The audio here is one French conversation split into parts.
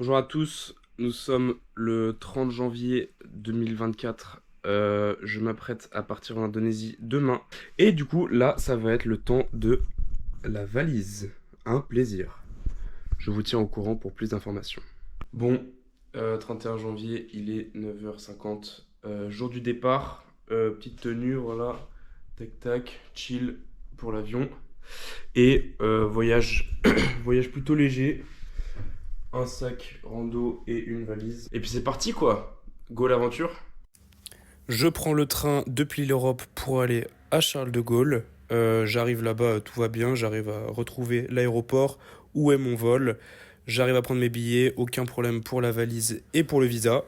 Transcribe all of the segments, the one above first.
Bonjour à tous, nous sommes le 30 janvier 2024. Je m'apprête à partir en Indonésie demain. Et du coup, là, ça va être le temps de la valise. Un plaisir. Je vous tiens au courant pour plus d'informations. Bon, 31 janvier, il est 9h50. Jour du départ, petite tenue, voilà. Tac tac, chill pour l'avion. Et voyage, voyage plutôt léger. Un sac rando et une valise. Et puis c'est parti quoi. Go l'aventure. Je prends le train depuis l'Europe pour aller à Charles de Gaulle. J'arrive là-bas, tout va bien. J'arrive à retrouver l'aéroport. Où est mon vol? J'arrive à prendre mes billets. Aucun problème pour la valise et pour le visa.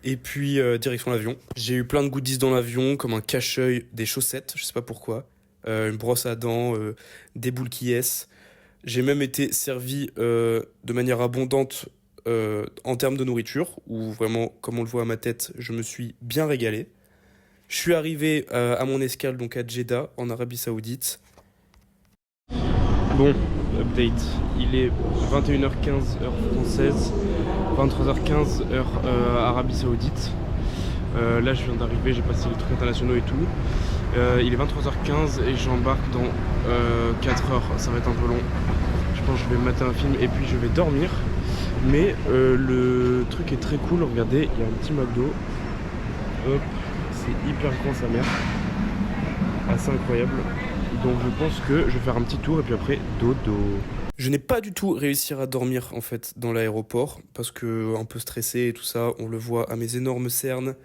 Et puis direction l'avion. J'ai eu plein de goodies dans l'avion, comme un cache-œil, des chaussettes, je sais pas pourquoi. Une brosse à dents, des boules qui ess. J'ai même été servi de manière abondante en termes de nourriture, où vraiment, comme on le voit à ma tête, je me suis bien régalé. Je suis arrivé à mon escale donc à Jeddah, en Arabie Saoudite. Bon, update. Il est 21h15 heure française, 23h15 heure Arabie Saoudite. Là, je viens d'arriver, j'ai passé les trucs internationaux et tout. Il est 23h15 et j'embarque dans 4 heures. Ça va être un peu long. Je pense que je vais mater un film et puis je vais dormir. Mais le truc est très cool. Regardez, il y a un petit McDo. Hop, c'est hyper grand sa mère. Assez incroyable. Donc je pense que je vais faire un petit tour et puis après dodo. Je n'ai pas du tout réussi à dormir en fait dans l'aéroport parce que un peu stressé et tout ça. On le voit à mes énormes cernes.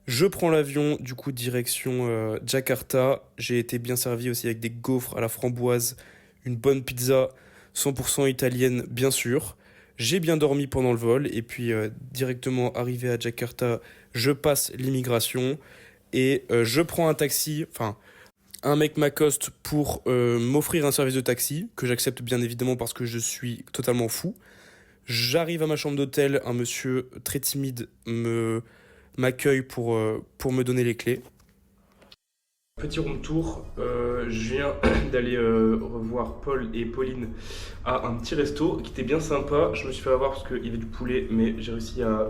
Je prends l'avion, du coup, direction Jakarta. J'ai été bien servi aussi avec des gaufres à la framboise, une bonne pizza 100% italienne, bien sûr. J'ai bien dormi pendant le vol et puis directement arrivé à Jakarta, je passe l'immigration et je prends un taxi, enfin, un mec m'accoste pour m'offrir un service de taxi, que j'accepte bien évidemment parce que je suis totalement fou. J'arrive à ma chambre d'hôtel, un monsieur très timide m'accueille pour me donner les clés. Petit room tour, je viens d'aller revoir Paul et Pauline à un petit resto qui était bien sympa. Je me suis fait avoir parce qu'il y avait du poulet, mais j'ai réussi à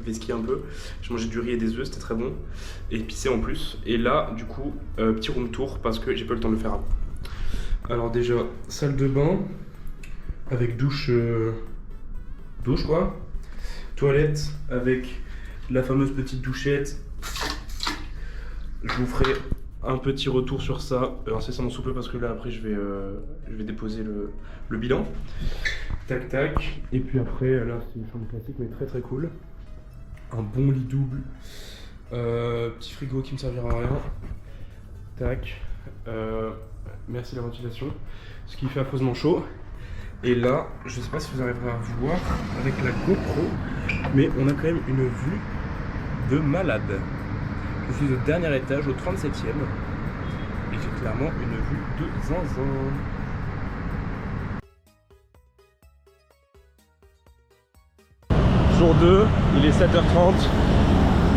vesquiller un peu. J'ai mangé du riz et des œufs, c'était très bon. Et épicé en plus. Et là, du coup, petit room tour parce que j'ai pas eu le temps de le faire avant. Alors déjà, salle de bain avec douche, douche quoi. Toilette avec la fameuse petite douchette. Je vous ferai un petit retour sur ça incessamment sous peu parce que là après je vais déposer le bilan. Tac tac. Et puis après là c'est une chambre classique mais très très cool. Un bon lit double. Petit frigo qui me servira à rien. Tac. Merci la ventilation. Ce qui fait affreusement chaud. Et là, je sais pas si vous arriverez à voir avec la GoPro, mais on a quand même une vue de malade. Je suis au dernier étage, au 37e, et j'ai clairement une vue de zinzin. Jour 2, il est 7h30.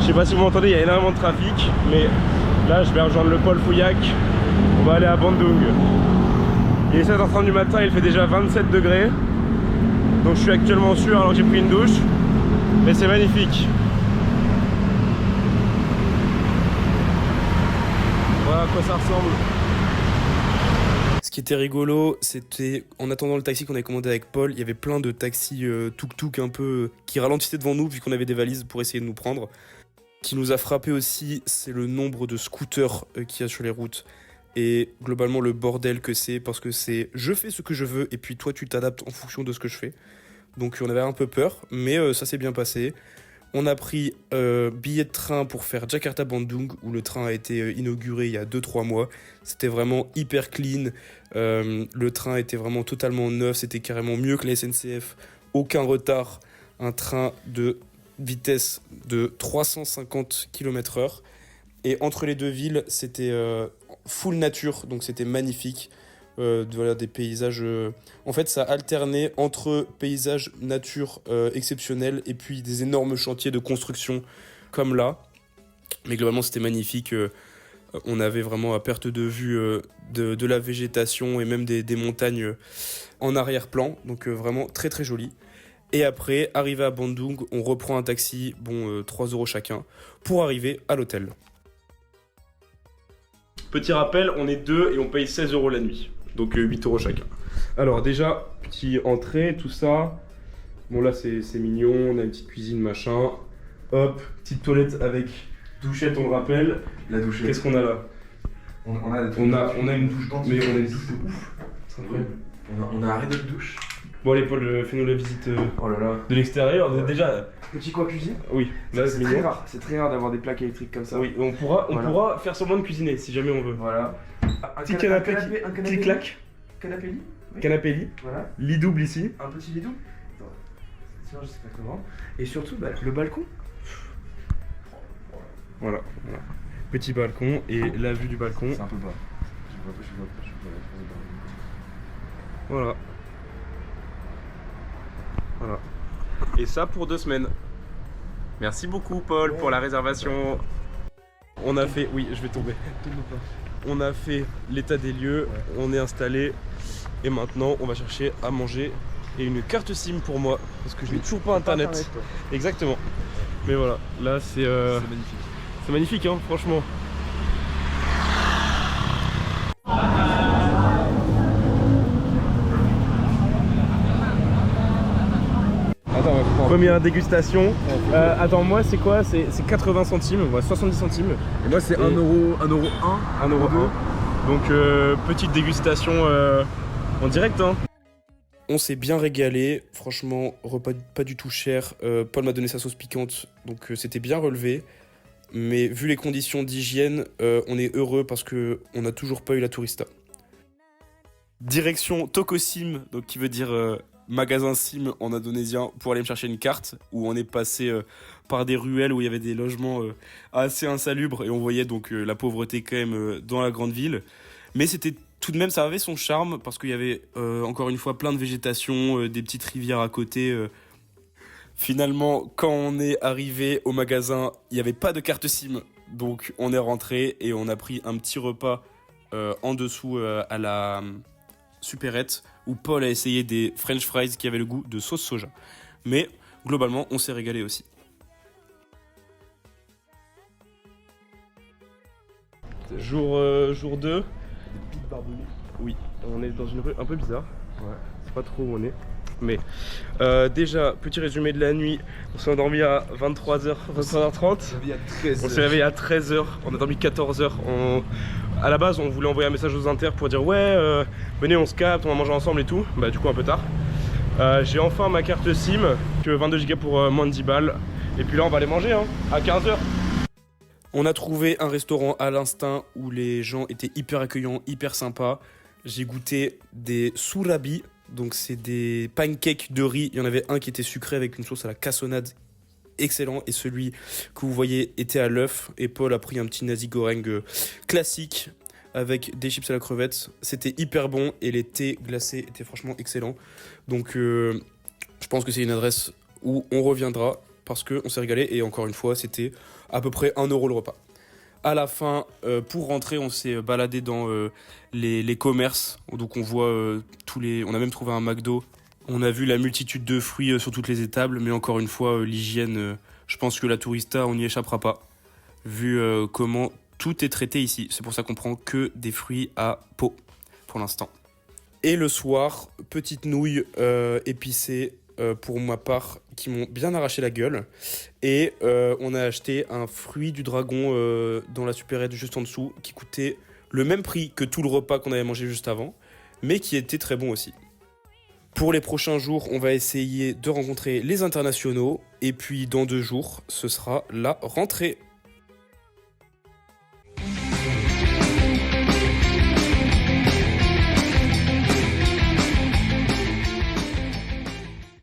Je sais pas si vous m'entendez, il y a énormément de trafic, mais là je vais rejoindre le pôle Phuyac. On va aller à Bandung. Il est 7h30 du matin, il fait déjà 27 degrés. Donc je suis actuellement sûr alors que j'ai pris une douche. Mais c'est magnifique. Voilà à quoi ça ressemble. Ce qui était rigolo, c'était en attendant le taxi qu'on avait commandé avec Paul, il y avait plein de taxis tuk-tuk un peu qui ralentissaient devant nous vu qu'on avait des valises pour essayer de nous prendre. Ce qui nous a frappé aussi, c'est le nombre de scooters qu'il y a sur les routes. Et globalement le bordel que c'est parce que c'est je fais ce que je veux et puis toi tu t'adaptes en fonction de ce que je fais. Donc on avait un peu peur mais ça s'est bien passé. On a pris billet de train pour faire Jakarta-Bandung où le train a été inauguré il y a 2-3 mois. C'était vraiment hyper clean. Le train était vraiment totalement neuf. C'était carrément mieux que la SNCF. Aucun retard. Un train de vitesse de 350 km/h. Et entre les deux villes, c'était full nature, donc c'était magnifique. Voilà, des paysages... En fait, ça alternait entre paysages nature exceptionnels et puis des énormes chantiers de construction comme là. Mais globalement, c'était magnifique. On avait vraiment à perte de vue de la végétation et même des montagnes en arrière-plan. Donc vraiment très très joli. Et après, arrivé à Bandung, on reprend un taxi, 3 € chacun, pour arriver à l'hôtel. Petit rappel, on est 2 et on paye 16 € la nuit. Donc 8 € chacun. Alors déjà, petit entrée, tout ça. Bon là c'est mignon, on a une petite cuisine, machin. Hop, petite toilette avec douchette, on le rappelle. La douchette. Qu'est-ce qu'on a là? On a une douche, mais on a une douche de ouf. C'est incroyable. On a arrêté de douche. Bon allez Paul, fais-nous la visite Oh là là. de l'extérieur. Déjà, Petit coin cuisine. oui, là c'est mignon. C'est très rare d'avoir des plaques électriques comme ça. Oui, on pourra Voilà. faire semblant de cuisiner si jamais on veut. Voilà. Petit canapé un canapé clic-clac. Canapé lit. Oui. Canapé lit. Voilà. Lit double ici. Un petit lit double. Tiens, je sais pas comment. Et surtout, le balcon. Voilà. Petit balcon et la vue du balcon. C'est un peu bas. Voilà. Et ça pour 2 semaines. Merci beaucoup Paul pour la réservation. On a fait, oui je vais tomber. On a fait l'état des lieux, on est installé et maintenant on va chercher à manger et une carte SIM pour moi parce que je n'ai toujours pas internet. Exactement. Mais voilà, là c'est magnifique. C'est magnifique hein, franchement. Première dégustation. Attends, moi c'est quoi? C'est 80 centimes, 70 centimes. Et moi c'est 1 euro 1. 1 euro 1. Donc petite dégustation en direct. Hein. On s'est bien régalé, franchement, repas pas du tout cher. Paul m'a donné sa sauce piquante, donc c'était bien relevé. Mais vu les conditions d'hygiène, on est heureux parce qu'on n'a toujours pas eu la tourista. Direction Tokosim, donc qui veut dire magasin Sim en indonésien, pour aller me chercher une carte, où on est passé par des ruelles où il y avait des logements assez insalubres et on voyait donc la pauvreté quand même dans la grande ville. Mais c'était tout de même, ça avait son charme parce qu'il y avait encore une fois plein de végétation, des petites rivières à côté. Finalement, quand on est arrivé au magasin, il n'y avait pas de carte SIM, donc on est rentré et on a pris un petit repas en dessous à la supérette où Paul a essayé des French fries qui avaient le goût de sauce soja. Mais globalement, on s'est régalé aussi. Jour 2. Des pics barbelés. Oui, on est dans une rue un peu bizarre. Ouais. C'est pas trop où on est. Mais déjà, petit résumé de la nuit. On s'est endormi à 23h, 23h30. On s'est réveillé à 13h. On a dormi 14h. À la base, on voulait envoyer un message aux inter pour dire ouais, venez, on se capte, on va manger ensemble et tout. Bah, du coup, un peu tard. J'ai enfin ma carte SIM, que 22 Go pour moins de 10 balles. Et puis là, on va aller manger hein, à 15h. On a trouvé un restaurant à l'instinct où les gens étaient hyper accueillants, hyper sympas. J'ai goûté des surabi. Donc c'est des pancakes de riz, il y en avait un qui était sucré avec une sauce à la cassonade, excellent, et celui que vous voyez était à l'œuf, et Paul a pris un petit nasi goreng classique avec des chips à la crevette, c'était hyper bon, et les thés glacés étaient franchement excellents, donc je pense que c'est une adresse où on reviendra, parce qu'on s'est régalé, et encore une fois c'était à peu près 1 € le repas. À la fin, pour rentrer, on s'est baladé dans les commerces. Donc on voit on a même trouvé un McDo. On a vu la multitude de fruits sur toutes les étables. Mais encore une fois, l'hygiène, je pense que la tourista, on n'y échappera pas. Vu comment tout est traité ici. C'est pour ça qu'on prend que des fruits à peau pour l'instant. Et le soir, petite nouille épicée pour ma part, qui m'ont bien arraché la gueule. Et on a acheté un fruit du dragon dans la supérette juste en dessous, qui coûtait le même prix que tout le repas qu'on avait mangé juste avant, mais qui était très bon aussi. Pour les prochains jours, on va essayer de rencontrer les internationaux, et puis dans 2 jours, ce sera la rentrée.